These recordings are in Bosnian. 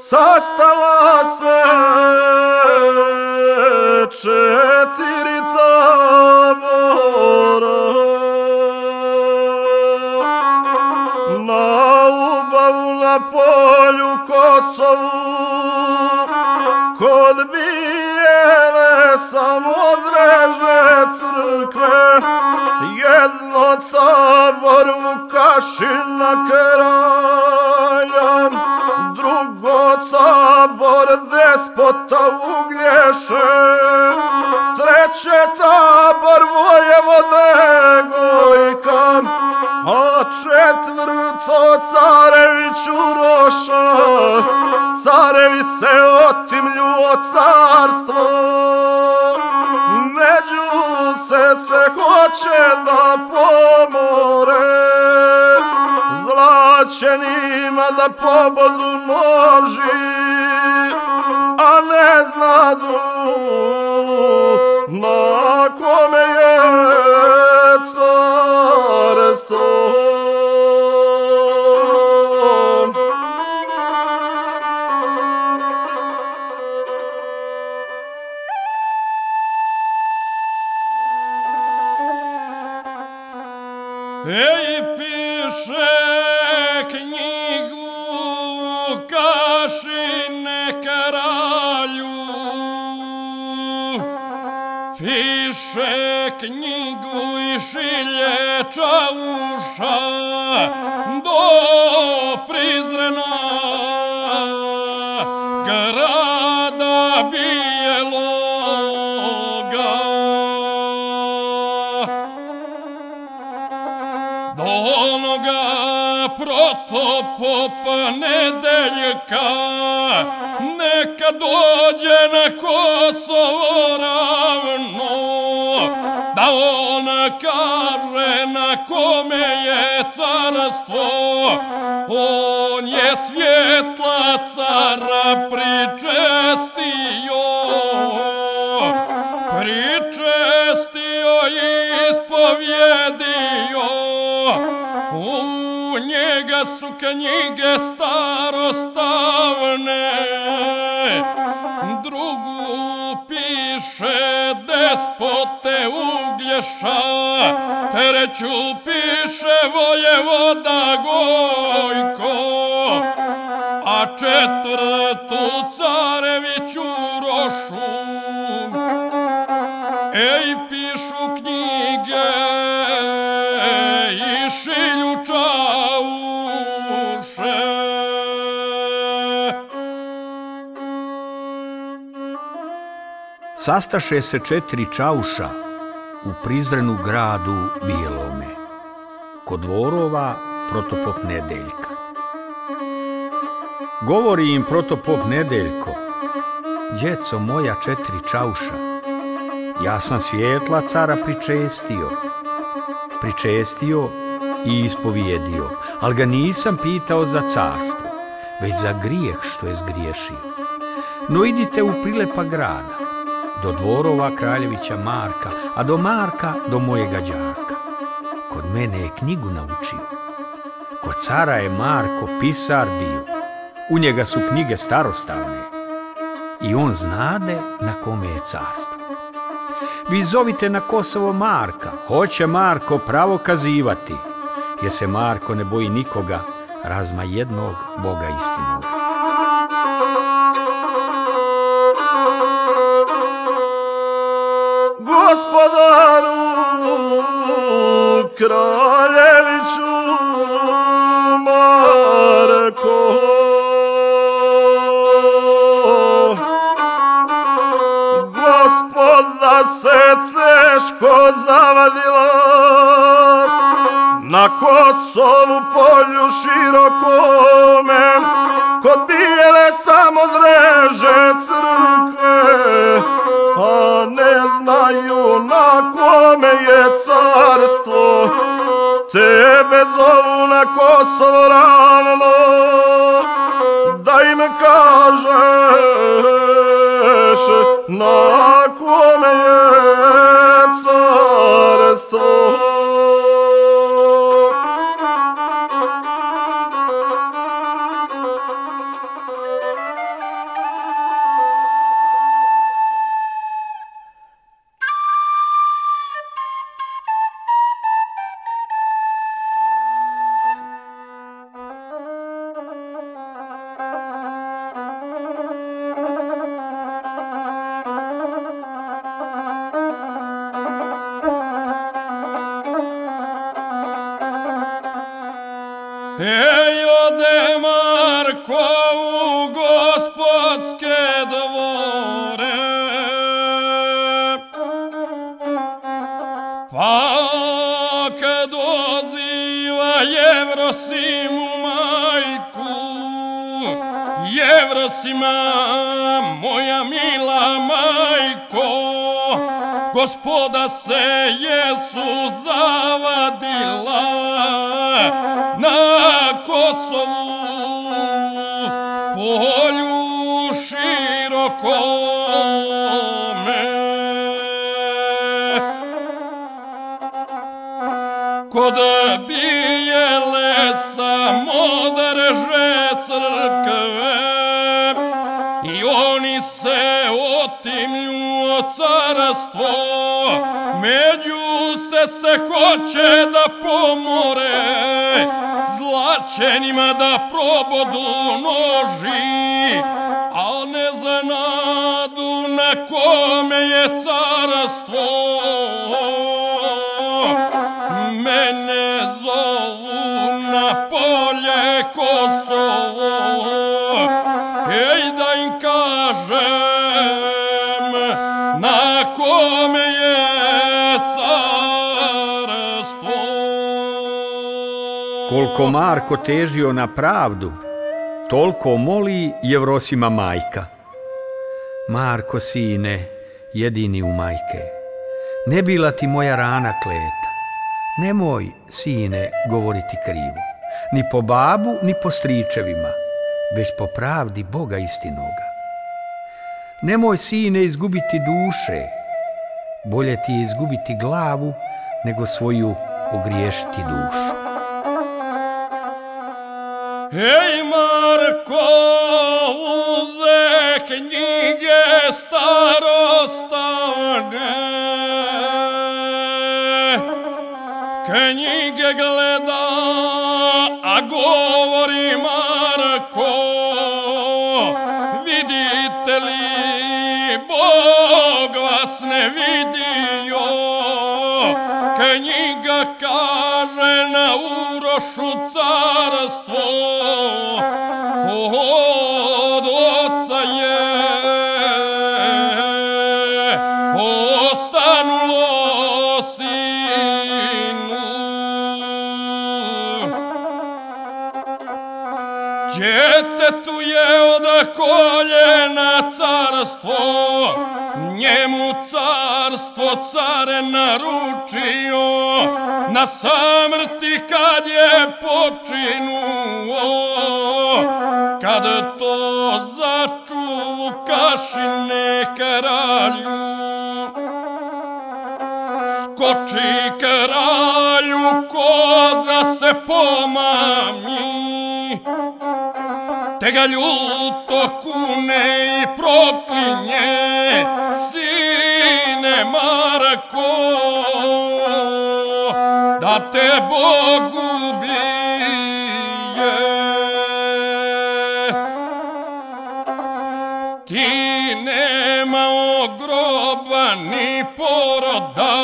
sastala se 4 tabora na Ubavu, na polju Kosovu, kod bijele Samodrežne crkve, jedno tabor Vukašina kralja, drugo tabor despota Uglješe, treće tabor vojevode Gojka, a četvrto carević Uroša. Carevi se otimlju od carstvo, među se hoće da pomore, zlaćenima da pobodu noži, a ne znadu na kome je carstvo. Ej, piše knjigu Vukašine kralju, piše knjigu i šilje Čauša do Prizrena, grada bijeloga. Do onoga Protopopa Nedeljka, neka dođe na Kosovo ravno, da on kaže na kome je carstvo. On je svjetla cara pričestio, i ispovjedio. U njega su knjige starostavne, drugu piše despote Uglješa, treću piše vojevoda Gojko, a četvrtu carević Urošu. Ej, pišu knjige i šilju Čauše. Sastaše se 4 Čauša u Prizrenu gradu bijelome, kod dvorova Protopop Nedeljka. Govori im Protopop Nedeljko: djeco moja 4 Čauša, ja sam svjetla cara pričestio i ispovjedio, ali ga nisam pitao za carstvo, već za grijeh što je zgriješio. No idite u prilepa grada, do dvorova kraljevića Marka, a do Marka do mojega đaka. Kod mene je knjigu naučio, kod cara je Marko pisar bio, u njega su knjige starostavne i on znade na kome je carstvo. Vi zovite na Kosovo Marka, hoće Marko pravo kazivati, jer se Marko ne boji nikoga, razma jednog Boga istinog. Gospodaru kraljeviću Marko, Gospoda se teško zavadila na Kosovu polju širokome, kod bijele Samodrežne crkve, a ne znaju na kome je carstvo. Tebe zovu na Kosovo ravno, da im kažeš na kome je carstvo. Ej, ode Marko u gospodske dvore, pa kad doziva Jevrosimu majku, Jevrosima, moja mila majko, gospoda se jesu zavadila na Kosovu, polju širokome. Kod bijele samodrže crkve i oni se otimlju od carstvo, među se hoće da pomore, zlaćenima da probodu noži, a ne znadu na kome je carstvo. Mene zovu na polje Kosovo, ej da im kažem na kome je carstvo. Koliko Marko težio na pravdu, toliko moli Jevrosima majka. Marko, sine, jedini u majke, ne bila ti moja rana kleta. Nemoj, sine, govoriti krivo, ni po babu, ni po stričevima, već po pravdi Boga istinoga. Nemoj, sine, izgubiti duše, bolje ti je izgubiti glavu, nego svoju ogriješiti dušu. Ej, Marko, uze knjige starostavne, knjige gleda, a govori Marko, vidite li, Bog vas ne vidio, knjiga kaže na Urošu carstvo, od oca je ostanulo sinu. Djetetu je od koljena carstvo, njemu carstvo care naručio, na samrti kad je počinuo, kad to začu kašine kralju. Skoči kralju ko da se pomami, te ga ljuto kune i proklinje, sine Marko, da te Bog ubije. Ti nemao groba ni poroda,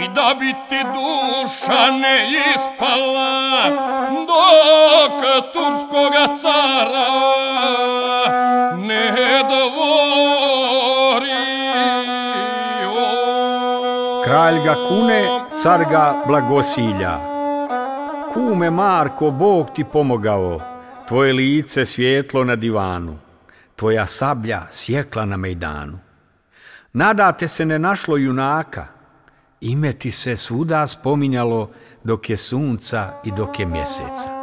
i da bi ti duša ne ispala, dok turskoga cara ne dvorio. Kralj ga kune, car ga blagosilja. Kume Marko, Bog ti pomogao, tvoje lice svjetlo na divanu, tvoja sablja sjekla na mejdanu. Nadate se ne našlo junaka, ime ti se svuda spominjalo dok je sunca i dok je mjeseca.